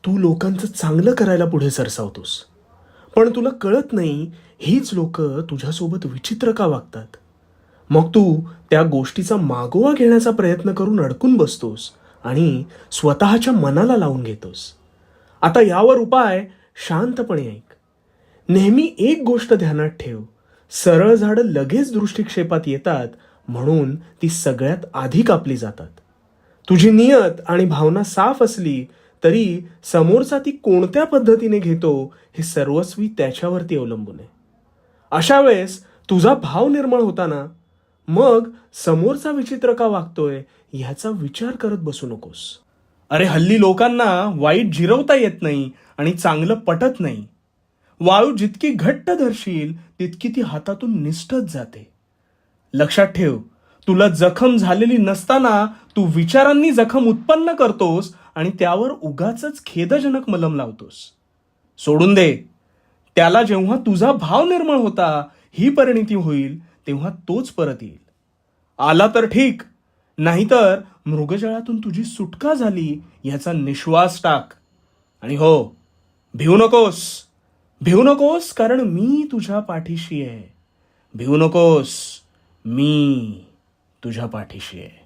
तू लोकांचं चांगलं करायला पुढे सरसावतोस, पण तुला कळत नाही हीच लोक तुझ्यासोबत विचित्र का वागतात. मग तू त्या गोष्टीचा मागोवा घेण्याचा प्रयत्न करून अडकून बसतोस आणि स्वतःच्या मनाला लावून घेतोस. आता यावर उपाय शांतपणे ऐक. नेहमी एक गोष्ट ध्यानात ठेव, सरळ झाडं लगेच दृष्टिक्षेपात येतात, म्हणून ती सगळ्यात आधी कापली जातात. तुझी नियत आणि भावना साफ असली तरी समोरचा ती कोणत्या पद्धतीने घेतो हे सर्वस्वी त्याच्यावरती अवलंबून आहे. अशा वेळेस तुझा भाव निर्मळ होताना मग समोरचा विचित्र का वागतोय ह्याचा विचार करत बसू नकोस. अरे हल्ली लोकांना वाईट जिरवता येत नाही आणि चांगलं पटत नाही. वाळू जितकी घट्ट धरशील तितकी ती हातातून निसटत जाते. लक्षात ठेव, तुला जखम झालेली नसताना तू विचारांनी जखम उत्पन्न करतोस आणि त्यावर उगाचच खेदजनक मलम लावतोस. सोडून दे. त्याला जेव्हा तुझा भाव निर्मळ होता ही परिणिती होईल तेव्हा तोच परत येईल. आला तर ठीक, नाहीतर मृगजळातून तुझी सुटका झाली याचा निश्वास टाक. आणि हो, भिवू नकोस. भिवू नकोस, कारण मी तुझ्या पाठीशी आहे. भिवू नकोस, मी तुझ्या पाठीशी आहे.